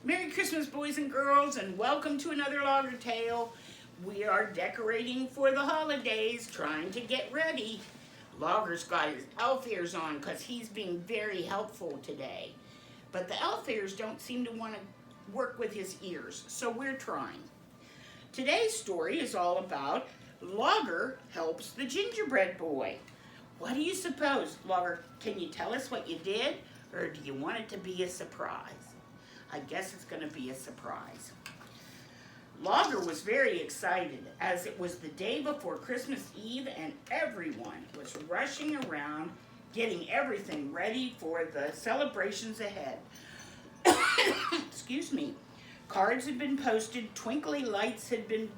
Merry Christmas, boys and girls, and welcome to another LagerTale. We are decorating for the holidays, trying to get ready. Lager's got his elf ears on because he's being very helpful today. But the elf ears don't seem to want to work with his ears, so we're trying. Today's story is all about Lager helps the gingerbread boy. What do you suppose, Lager? Can you tell us what you did, or do you want it to be a surprise? I guess it's going to be a surprise. Lager was very excited as it was the day before Christmas Eve and everyone was rushing around getting everything ready for the celebrations ahead. Excuse me. Cards had been posted, twinkly lights had been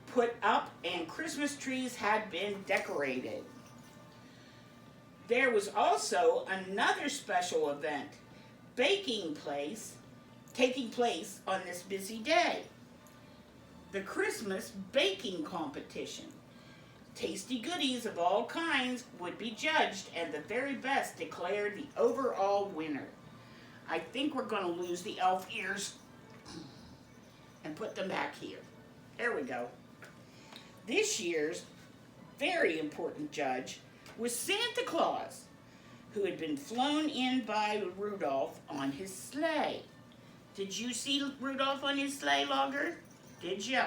put up, and Christmas trees had been decorated. There was also another special event taking place on this busy day. The Christmas baking competition. Tasty goodies of all kinds would be judged, and the very best declared the overall winner. I think we're going to lose the elf ears and put them back here. There we go. This year's very important judge was Santa Claus, who had been flown in by Rudolph on his sleigh. Did you see Rudolph on his sleigh, Lager? Did ya?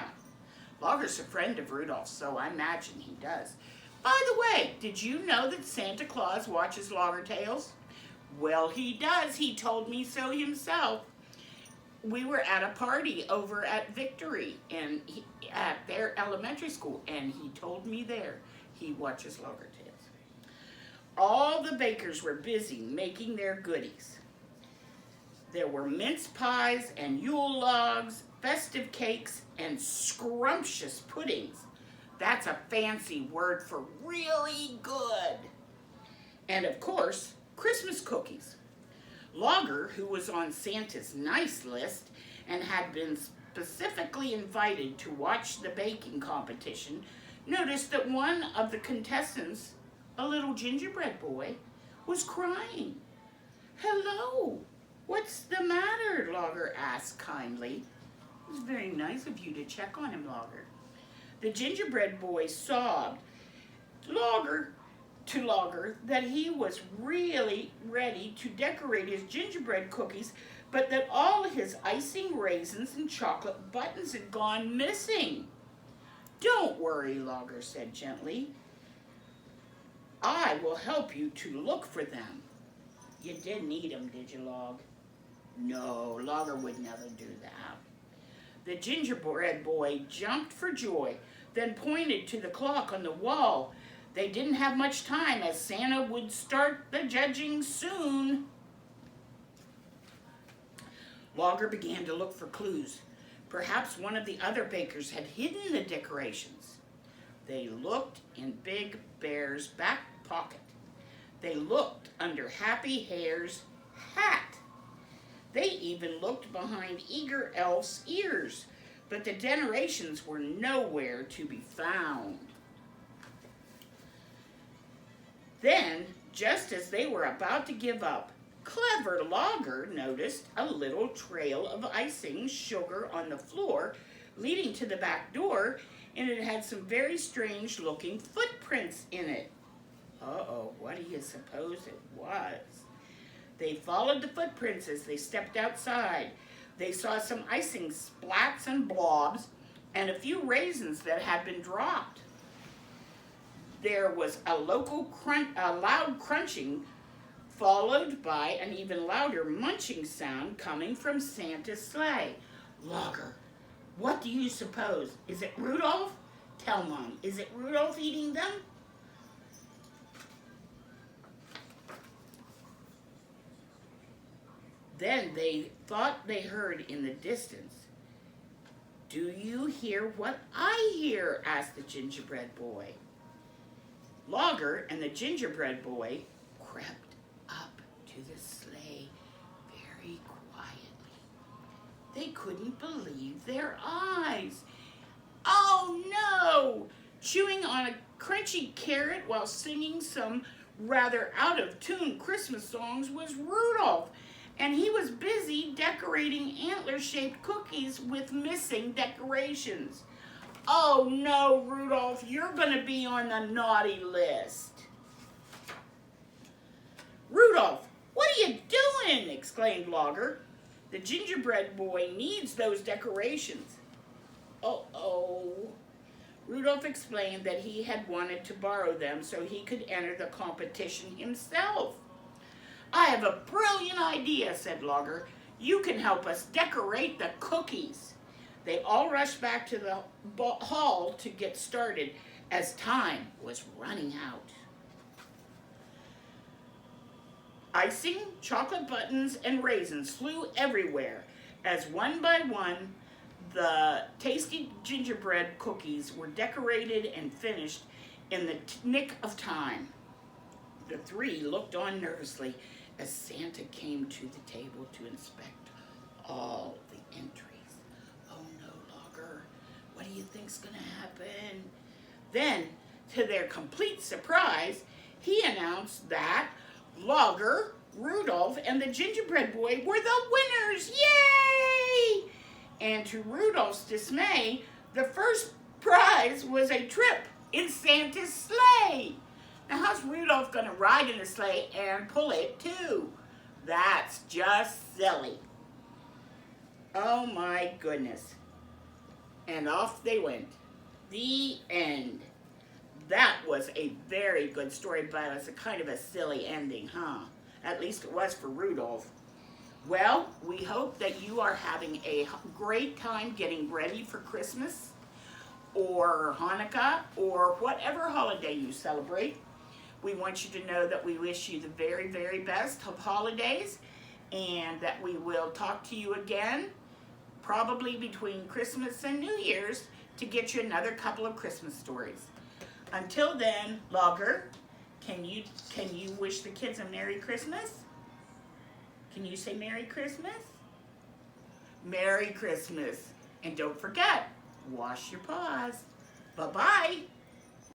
Lager's a friend of Rudolph, so I imagine he does. By the way, did you know that Santa Claus watches LagerTales? Well, he does. He told me so himself. We were at a party over at Victory and at their elementary school, and he told me there he watches LagerTales. All the bakers were busy making their goodies. There were mince pies and Yule logs, festive cakes, and scrumptious puddings. That's a fancy word for really good. And of course, Christmas cookies. Lager, who was on Santa's nice list and had been specifically invited to watch the baking competition, noticed that one of the contestants, a little gingerbread boy, was crying. "Hello, what's the matter?" Lager asked kindly. It was very nice of you to check on him, Lager. The gingerbread boy sobbed to Lager that he was really ready to decorate his gingerbread cookies, but that all his icing, raisins, and chocolate buttons had gone missing. "Don't worry," Lager said gently. "I will help you to look for them." You didn't eat them, did you, Log? No, Lager would never do that. The gingerbread boy jumped for joy, then pointed to the clock on the wall. They didn't have much time as Santa would start the judging soon. Lager began to look for clues. Perhaps one of the other bakers had hidden the decorations. They looked in Big Bear's back pocket. They looked under Happy Hare's hat. They even looked behind Eager Elf's ears, but the decorations were nowhere to be found. Then, just as they were about to give up, clever Lager noticed a little trail of icing sugar on the floor leading to the back door, and it had some very strange looking footprints in it. Uh-oh, what do you suppose it was? They followed the footprints as they stepped outside. They saw some icing splats and blobs and a few raisins that had been dropped. There was a loud crunching, followed by an even louder munching sound coming from Santa's sleigh. Lager, what do you suppose? Is it Rudolph? Tell Mom, is it Rudolph eating them? Then they thought they heard in the distance. "Do you hear what I hear?" asked the gingerbread boy. Lager and the gingerbread boy crept up to the sleigh very quietly. They couldn't believe their eyes. Oh no! Chewing on a crunchy carrot while singing some rather out-of-tune Christmas songs was Rudolph, and he was busy decorating antler-shaped cookies with missing decorations. Oh no, Rudolph, you're gonna be on the naughty list. Rudolph, what are you doing? Exclaimed Logger. The gingerbread boy needs those decorations. Uh-oh. Rudolph explained that he had wanted to borrow them so he could enter the competition himself. I have a brilliant idea, said Logger. You can help us decorate the cookies. They all rushed back to the hall to get started as time was running out. Icing, chocolate buttons, and raisins flew everywhere as one by one the tasty gingerbread cookies were decorated and finished in the nick of time. The three looked on nervously as Santa came to the table to inspect all the entries. Oh no, Logger, what do you think's gonna happen? Then, to their complete surprise, he announced that Logger, Rudolph, and the gingerbread boy were the winners! Yay! And to Rudolph's dismay, the first prize was a trip in Santa's sleigh. Now, how's Rudolph going to ride in a sleigh and pull it too? That's just silly. Oh my goodness. And off they went. The end. That was a very good story, but it was a kind of a silly ending, huh? At least it was for Rudolph. Well, we hope that you are having a great time getting ready for Christmas or Hanukkah or whatever holiday you celebrate. We want you to know that we wish you the very, very best of holidays and that we will talk to you again probably between Christmas and New Year's to get you another couple of Christmas stories. Until then, Logger, can you wish the kids a Merry Christmas? Can you say Merry Christmas? Merry Christmas. And don't forget, wash your paws. Bye-bye.